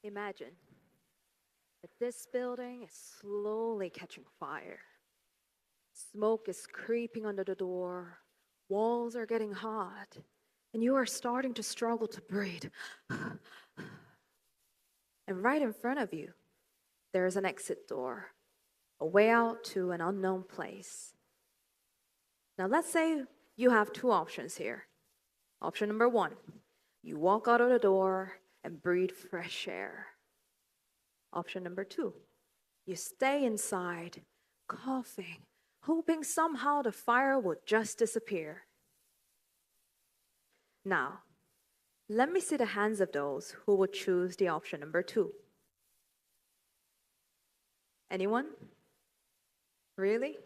Imagine that this building is slowly catching fire. Smoke is creeping under the door, walls are getting hot, and you are starting to struggle to breathe. And right in front of you, there is an exit door, a way out to an unknown place. Now, let's say you have two options here. Option number one, you walk out of the door and breathe fresh air. Option number two, you stay inside, coughing, hoping somehow the fire will just disappear. Now, let me see the hands of those who would choose the option number two. Anyone? Really?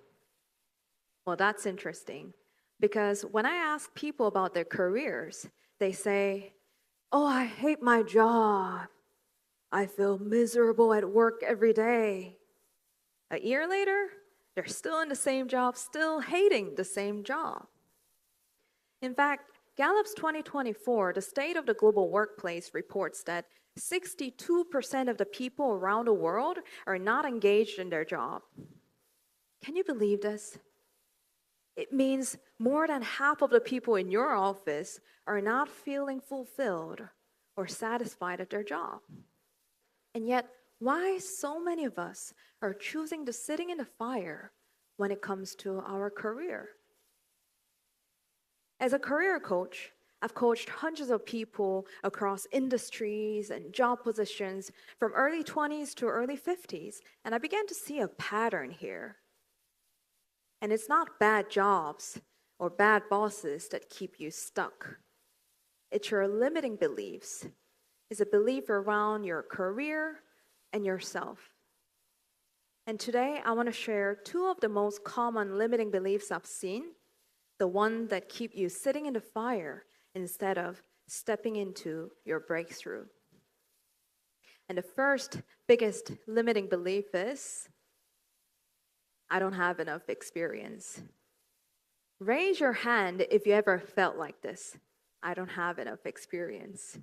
Well, that's interesting, because when I ask people about their careers, they say, "Oh, I hate my job. I feel miserable at work every day." A year later, they're still in the same job, still hating the same job. In fact, Gallup's 2024, the State of the Global Workplace, reports that 62% of the people around the world are not engaged in their job. Can you believe this? It means more than half of the people in your office are not feeling fulfilled or satisfied at their job. And yet, why so many of us are choosing to sitting in the fire when it comes to our career? As a career coach, I've coached hundreds of people across industries and job positions from early 20s to early 50s, and I began to see a pattern here. And it's not bad jobs or bad bosses that keep you stuck. It's your limiting beliefs. It's a belief around your career and yourself. And today, I want to share two of the most common limiting beliefs I've seen, the one that keep you sitting in the fire instead of stepping into your breakthrough. And the first biggest limiting belief is, I don't have enough experience. Raise your hand if you ever felt like this. I don't have enough experience.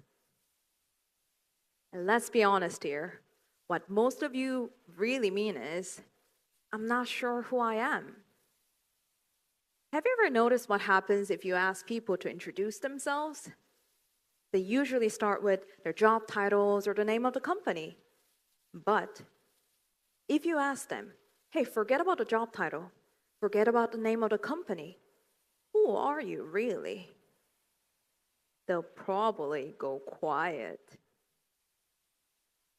And let's be honest here. What most of you really mean is, I'm not sure who I am. Have you ever noticed what happens if you ask people to introduce themselves? They usually start with their job titles or the name of the company. But if you ask them, hey, forget about the job title, forget about the name of the company, who are you really? They'll probably go quiet.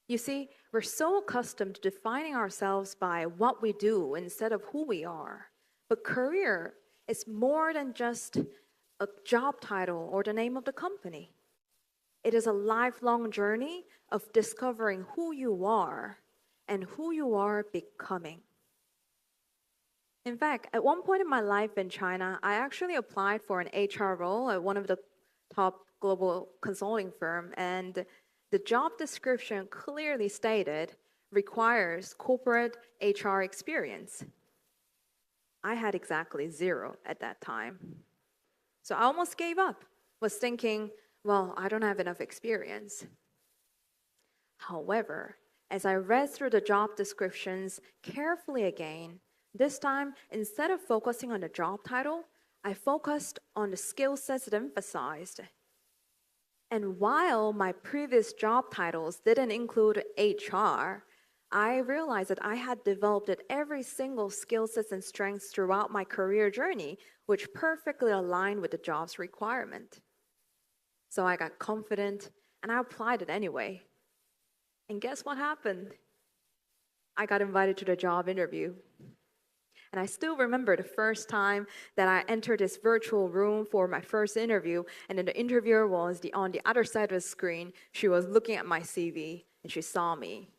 You see, we're so accustomed to defining ourselves by what we do instead of who we are. But career is more than just a job title or the name of the company. It is a lifelong journey of discovering who you are and who you are becoming. In fact, at one point in my life in China, I actually applied for an HR role at one of the top global consulting firms, and the job description clearly stated requires corporate HR experience. I had exactly 0 at that time. So I almost gave up, was thinking, well, I don't have enough experience. However, as I read through the job descriptions carefully again, this time, instead of focusing on the job title, I focused on the skill sets it emphasized. And while my previous job titles didn't include HR, I realized that I had developed every single skill sets and strengths throughout my career journey, which perfectly aligned with the job's requirement. So I got confident and I applied it anyway. And guess what happened? I got invited to the job interview. And I still remember the first time that I entered this virtual room for my first interview, and then the interviewer was on the other side of the screen. She was looking at my CV, and she saw me.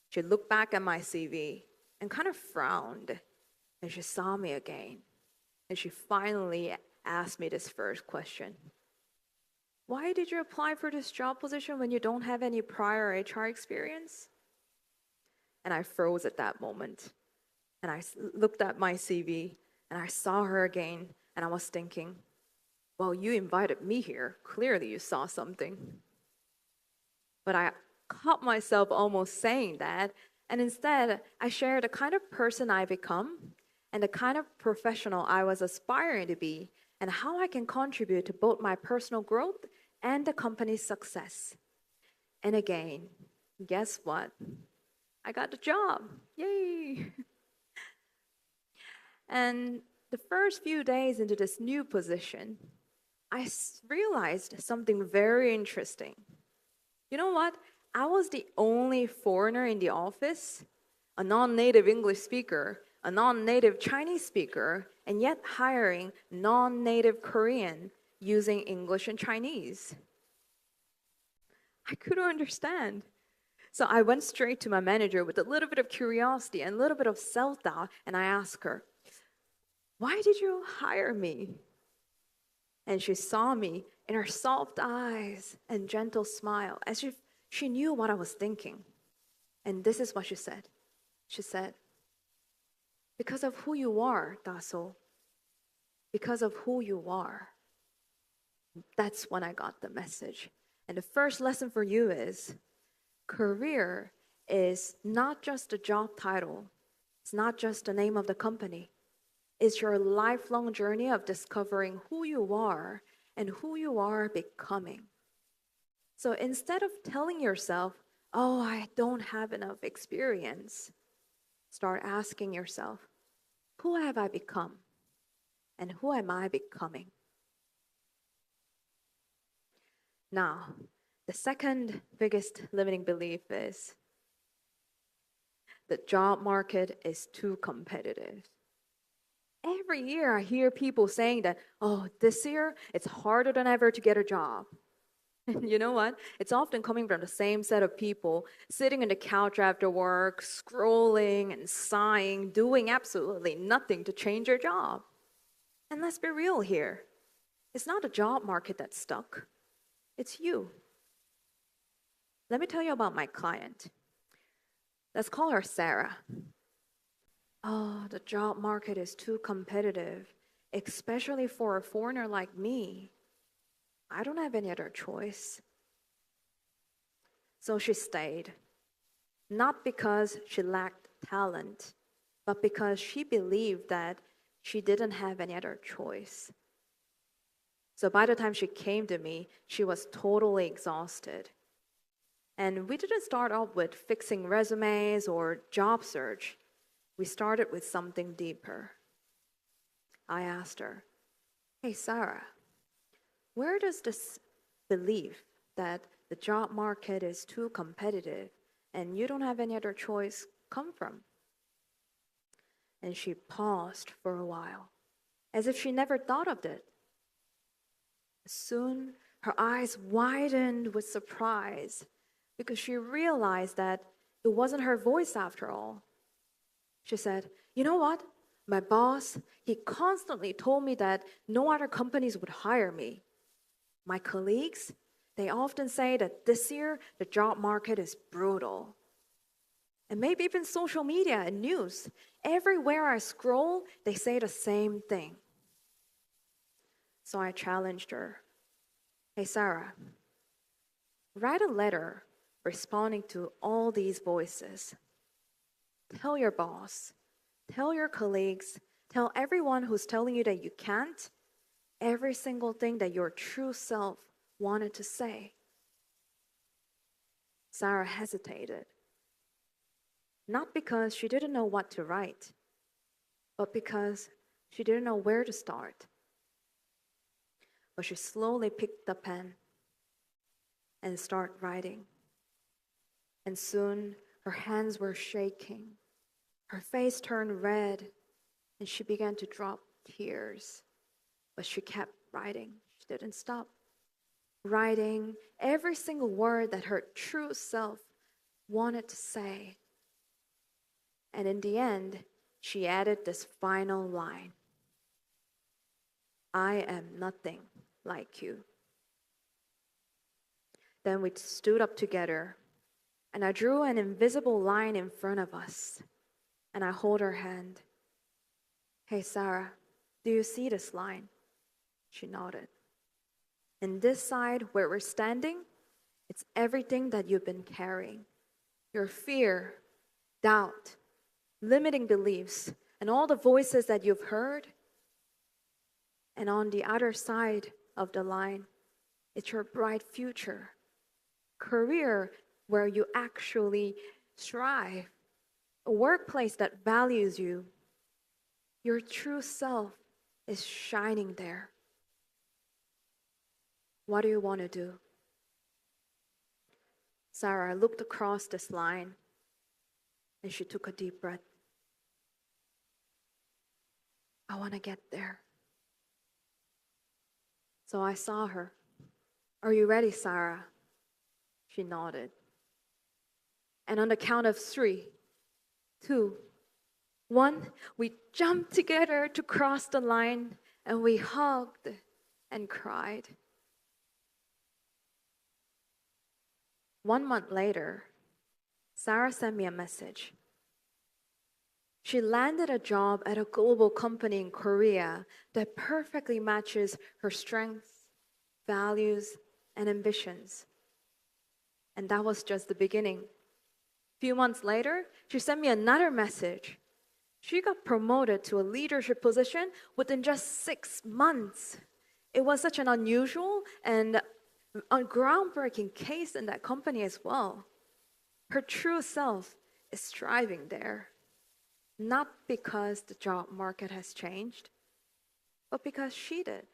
She looked back at my CV and kind of frowned, and she saw me again. And she finally asked me this first question. Why did you apply for this job position when you don't have any prior HR experience? And I froze at that moment. And I looked at my CV, and I saw her again, and I was thinking, well, you invited me here. Clearly you saw something. But I caught myself almost saying that, and instead, I shared the kind of person I become and the kind of professional I was aspiring to be, and how I can contribute to both my personal growth and the company's success. And again, guess what? I got the job. Yay! And the first few days into this new position, I realized something very interesting. You know what? I was the only foreigner in the office, a non-native English speaker, a non-native Chinese speaker, and yet hiring non-native Korean using English and Chinese. I couldn't understand. So I went straight to my manager with a little bit of curiosity and a little bit of self-doubt, and I asked her, "Why did you hire me?" And she saw me in her soft eyes and gentle smile, as if she knew what I was thinking. And this is what she said. She said, "Because of who you are, Dasol. Because of who you are." That's when I got the message. And the first lesson for you is, career is not just a job title. It's not just the name of the company. It's your lifelong journey of discovering who you are and who you are becoming. So instead of telling yourself, "Oh, I don't have enough experience," start asking yourself, who have I become? And who am I becoming? Now, the second biggest limiting belief is the job market is too competitive. Every year I hear people saying that, "Oh, this year it's harder than ever to get a job." And you know what? It's often coming from the same set of people sitting on the couch after work, scrolling and sighing, doing absolutely nothing to change their job. And let's be real here. It's not the job market that's stuck. It's you. Let me tell you about my client. Let's call her Sarah. "Oh, the job market is too competitive, especially for a foreigner like me. I don't have any other choice." So she stayed, not because she lacked talent, but because she believed that she didn't have any other choice. So by the time she came to me, she was totally exhausted. And we didn't start off with fixing resumes or job search. We started with something deeper. I asked her, "Hey, Sarah, where does this belief that the job market is too competitive and you don't have any other choice come from?" And she paused for a while, as if she never thought of it. Soon, her eyes widened with surprise because she realized that it wasn't her voice after all. She said, "You know what? My boss, he constantly told me that no other companies would hire me. My colleagues, they often say that this year the job market is brutal. And maybe even social media and news, everywhere I scroll, they say the same thing." So I challenged her. "Hey, Sarah, write a letter responding to all these voices. Tell your boss, tell your colleagues, tell everyone who's telling you that you can't, every single thing that your true self wanted to say." Sarah hesitated, not because she didn't know what to write, but because she didn't know where to start. But she slowly picked the pen and started writing. And soon her hands were shaking. Her face turned red, and she began to drop tears. But she kept writing. She didn't stop. Writing every single word that her true self wanted to say. And in the end, she added this final line: "I am nothing like you." Then we stood up together, and I drew an invisible line in front of us, and I hold her hand. "Hey, Sarah, do you see this line?" She nodded. "And this side where we're standing It's everything that you've been carrying. Your fear, doubt, limiting beliefs, and all the voices that you've heard. And on the other side of the line, it's your bright future, career where you actually strive, a workplace that values you. Your true self is shining there. What do you want to do? Sarah looked across this line and she took a deep breath. I want to get there. So I saw her. Are you ready, Sarah? She nodded. And on the count of 3, 2, 1, we jumped together to cross the line and we hugged and cried. 1 month later, Sarah sent me a message. She landed a job at a global company in Korea that perfectly matches her strengths, values, and ambitions. And that was just the beginning. A few months later, she sent me another message. She got promoted to a leadership position within just 6 months. It was such an unusual and a groundbreaking case in that company as well. Her true self is thriving there, not because the job market has changed, but because she did.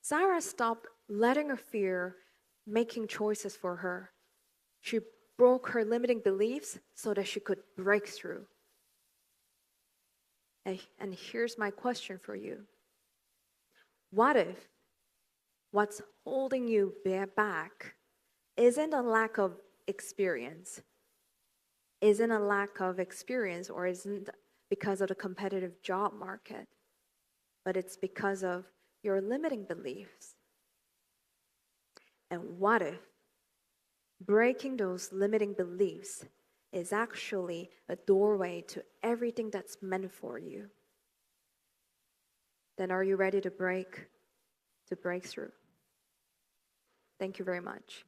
Sarah stopped letting her fear making choices for her. She broke her limiting beliefs so that she could break through. And here's my question for you. What if what's holding you back isn't a lack of experience, or isn't because of the competitive job market, but it's because of your limiting beliefs? And what if breaking those limiting beliefs is actually a doorway to everything that's meant for you? Then are you ready to break through? Thank you very much.